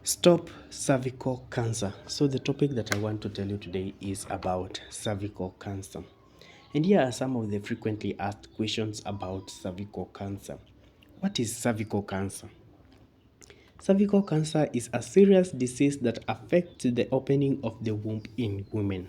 Stop cervical cancer. So, the topic that I want to tell you today is about cervical cancer. And here are some of the frequently asked questions about cervical cancer. What is cervical cancer? Cervical cancer is a serious disease that affects the opening of the womb in women.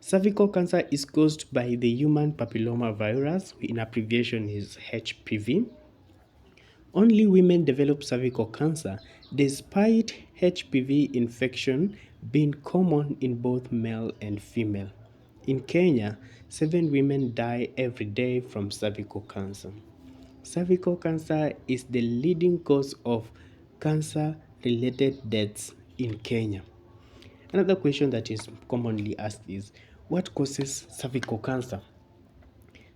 Cervical cancer is caused by the human papilloma virus, in abbreviation is HPV. Only women develop cervical cancer despite HPV infection being common in both male and female. In Kenya, 7 women die every day from cervical cancer. Cervical cancer is the leading cause of cancer-related deaths in Kenya. Another question that is commonly asked is, what causes cervical cancer?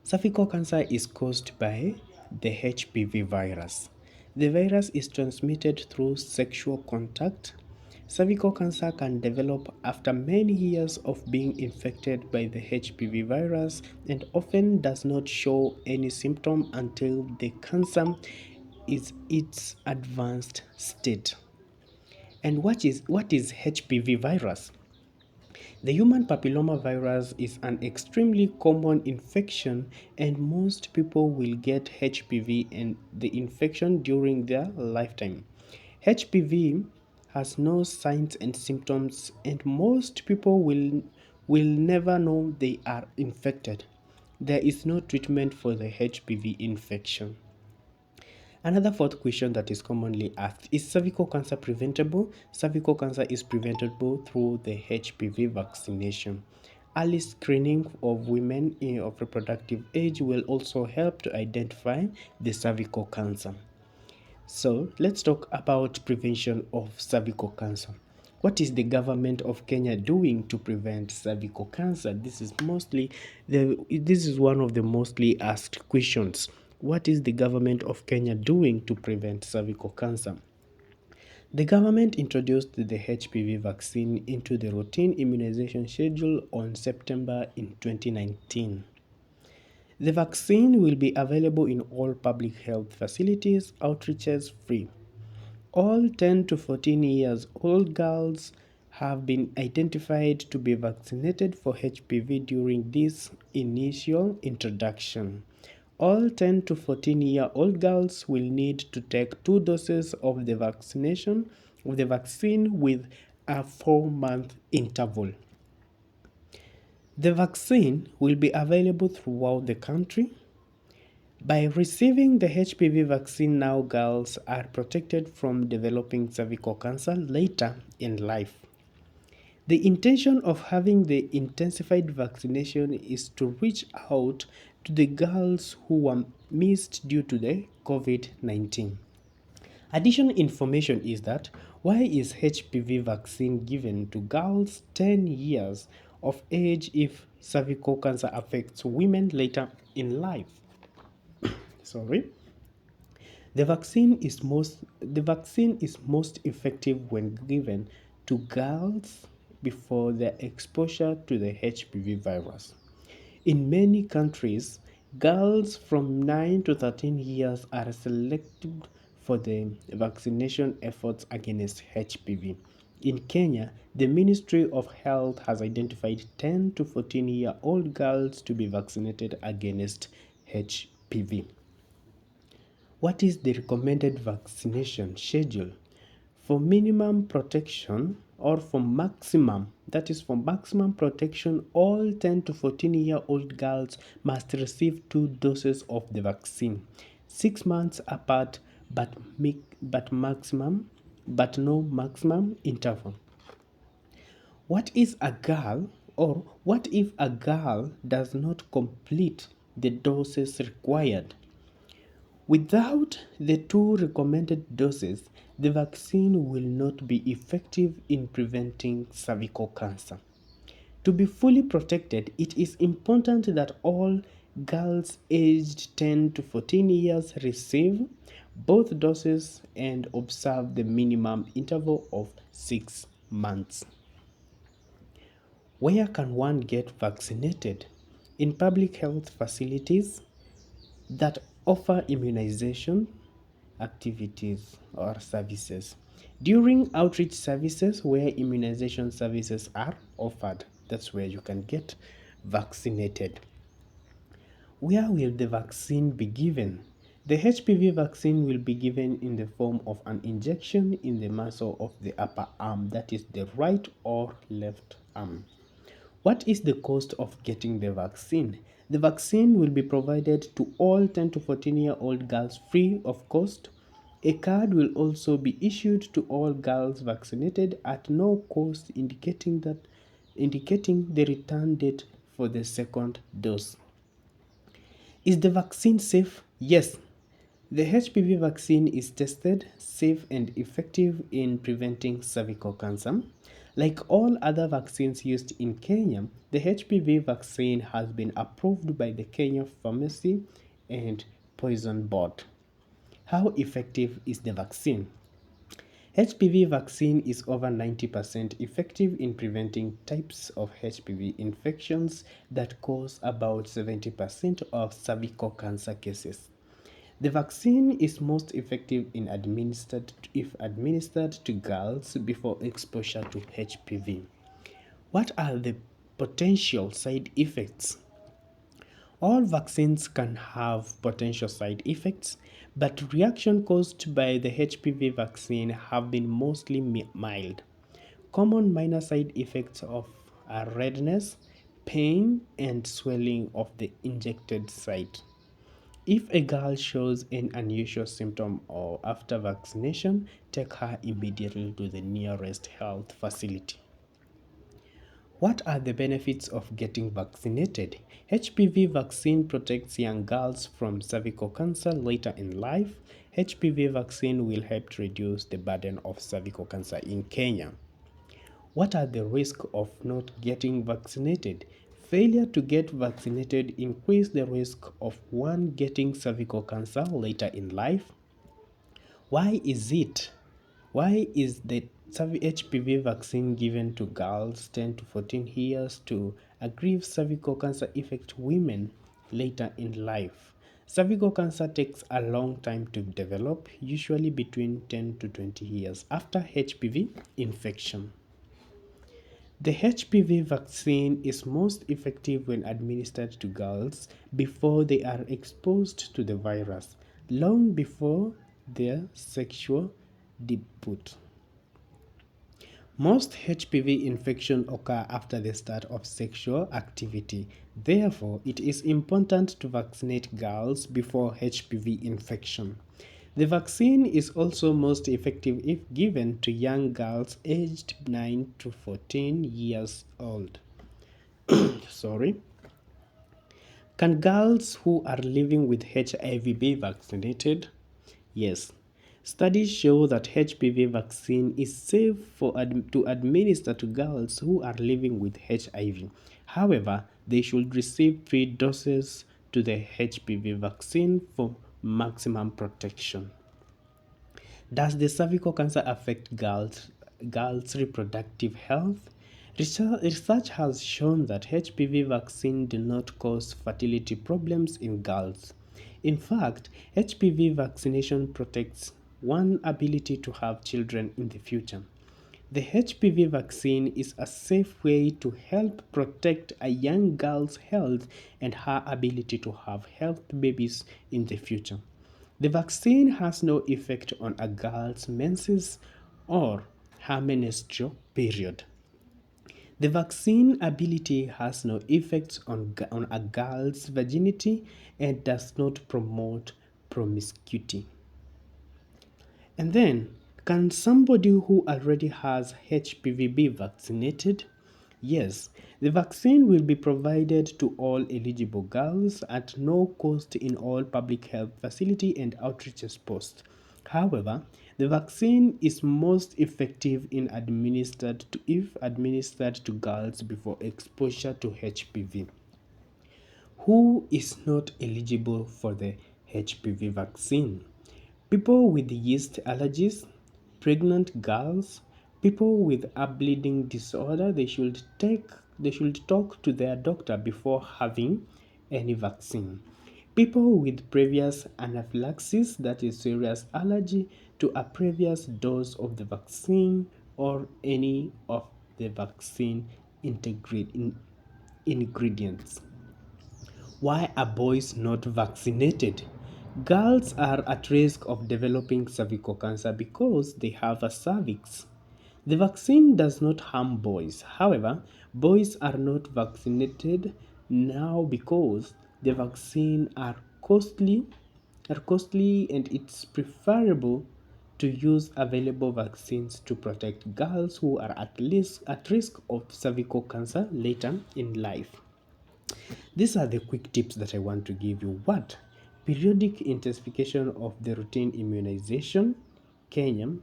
Cervical cancer is caused by the HPV virus. The virus is transmitted through sexual contact. Cervical cancer can develop after many years of being infected by the HPV virus and often does not show any symptom until the cancer is its advanced state. And what is HPV virus? The human papilloma virus is an extremely common infection, and most people will get HPV and the infection during their lifetime. HPV has no signs and symptoms, and most people will never know they are infected. There is no treatment for the HPV infection. Another fourth question that is commonly asked is cervical cancer preventable? Cervical cancer is preventable through the HPV vaccination. Early screening of women of reproductive age will also help to identify the cervical cancer. So let's talk about prevention of cervical cancer. What is the government of Kenya doing to prevent cervical cancer? This is one of the mostly asked questions. What is the government of Kenya doing to prevent cervical cancer? The government introduced the HPV vaccine into the routine immunization schedule on September in 2019. The vaccine will be available in all public health facilities, outreaches free. All 10 to 14 years old girls have been identified to be vaccinated for HPV during this initial introduction. All 10 to 14-year-old girls will need to take 2 doses of the vaccine with a 4-month interval. The vaccine will be available throughout the country. By receiving the HPV vaccine now, girls are protected from developing cervical cancer later in life. The intention of having the intensified vaccination is to reach out to the girls who were missed due to the COVID-19. Additional information is that why is HPV vaccine given to girls 10 years of age if cervical cancer affects women later in life? Sorry. The vaccine is most effective when given to girls before their exposure to the HPV virus. In many countries, girls from 9 to 13 years are selected for the vaccination efforts against HPV. In Kenya, the Ministry of Health has identified 10 to 14-year-old girls to be vaccinated against HPV. What is the recommended vaccination schedule? For minimum protection or for maximum, that is for maximum protection, all 10 to 14-year-old girls must receive 2 doses of the vaccine, 6 months apart, but no maximum interval. What is a girl, or what if a girl does not complete the doses required? Without the 2 recommended doses, the vaccine will not be effective in preventing cervical cancer. To be fully protected, it is important that all girls aged 10 to 14 years receive both doses and observe the minimum interval of 6 months. Where can one get vaccinated? In public health facilities that offer immunization activities or services. During outreach services where immunization services are offered, that's where you can get vaccinated. Where will the vaccine be given? The HPV vaccine will be given in the form of an injection in the muscle of the upper arm, that is the right or left arm. What is the cost of getting the vaccine? The vaccine will be provided to all 10 to 14-year-old girls free of cost. A card will also be issued to all girls vaccinated at no cost, indicating the return date for the second dose. Is the vaccine safe? Yes. The HPV vaccine is tested, safe, and effective in preventing cervical cancer. Like all other vaccines used in Kenya, the HPV vaccine has been approved by the Kenya Pharmacy and Poison Board. How effective is the vaccine? HPV vaccine is over 90% effective in preventing types of HPV infections that cause about 70% of cervical cancer cases. The vaccine is most effective if administered to girls before exposure to HPV. What are the potential side effects? All vaccines can have potential side effects, but reaction caused by the HPV vaccine have been mostly mild. Common minor side effects are redness, pain, and swelling of the injected site. If a girl shows an unusual symptom or after vaccination, take her immediately to the nearest health facility. What are the benefits of getting vaccinated? HPV vaccine protects young girls from cervical cancer later in life. HPV vaccine will help to reduce the burden of cervical cancer in Kenya. What are the risks of not getting vaccinated? Failure to get vaccinated increases the risk of one getting cervical cancer later in life. Why is it? Why is the HPV vaccine given to girls 10 to 14 years to aggrave cervical cancer affect women later in life? Cervical cancer takes a long time to develop, usually between 10 to 20 years after HPV infection. The HPV vaccine is most effective when administered to girls before they are exposed to the virus, long before their sexual debut. Most HPV infections occur after the start of sexual activity. Therefore, it is important to vaccinate girls before HPV infection. The vaccine is also most effective if given to young girls aged 9 to 14 years old. Sorry. Can girls who are living with HIV be vaccinated? Yes. Studies show that HPV vaccine is safe to administer to girls who are living with HIV. However, they should receive 3 doses to the HPV vaccine for maximum protection. Does the cervical cancer affect girls' reproductive health? Research has shown that HPV vaccine do not cause fertility problems in girls. In fact, HPV vaccination protects one's ability to have children in the future. The HPV vaccine is a safe way to help protect a young girl's health and her ability to have healthy babies in the future. The vaccine has no effect on a girl's menses or her menstrual period. The vaccine ability has no effects on a girl's virginity and does not promote promiscuity. And then, can somebody who already has HPV be vaccinated? Yes, the vaccine will be provided to all eligible girls at no cost in all public health facility and outreach posts. However, the vaccine is most effective if administered to girls before exposure to HPV. Who is not eligible for the HPV vaccine? People with yeast allergies, pregnant girls, people with a bleeding disorder, they should talk to their doctor before having any vaccine. People with previous anaphylaxis, that is serious allergy to a previous dose of the vaccine or any of the vaccine ingredients. Why are boys not vaccinated? Girls are at risk of developing cervical cancer because they have a cervix. The vaccine does not harm boys. However, boys are not vaccinated now because the vaccine are costly and it's preferable to use available vaccines to protect girls who are at risk of cervical cancer later in life. These are the quick tips that I want to give you. What? Periodic intensification of the routine immunization. Kenya,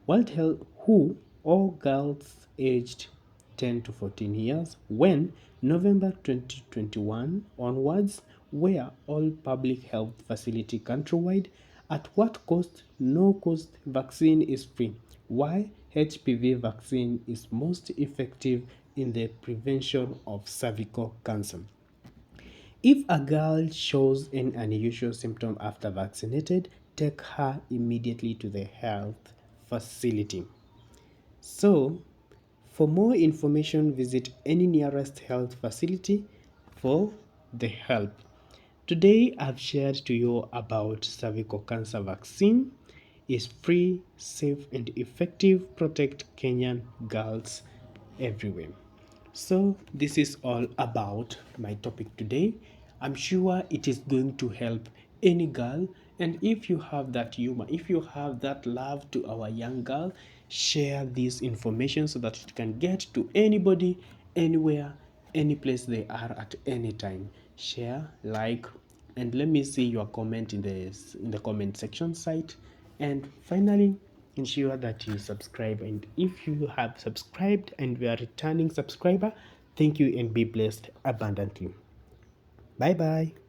World Health WHO, all girls aged 10 to 14 years, when November 2021 onwards, where all public health facility countrywide, at what cost? No cost, vaccine is free. Why? HPV vaccine is most effective in the prevention of cervical cancer. If a girl shows an unusual symptom after vaccinated, take her immediately to the health facility. So, for more information, visit any nearest health facility for the help. Today, I've shared to you about cervical cancer vaccine. Is free, safe, and effective. Protect Kenyan girls everywhere. So, this is all about my topic today. I'm sure it is going to help any girl. And if you have that humor, if you have that love to our young girl, share this information so that it can get to anybody, anywhere, any place they are at any time. Share, like, and let me see your comment in the comment section site. And finally, ensure that you subscribe, and if you have subscribed and we are returning subscriber, thank you and be blessed abundantly. Bye bye.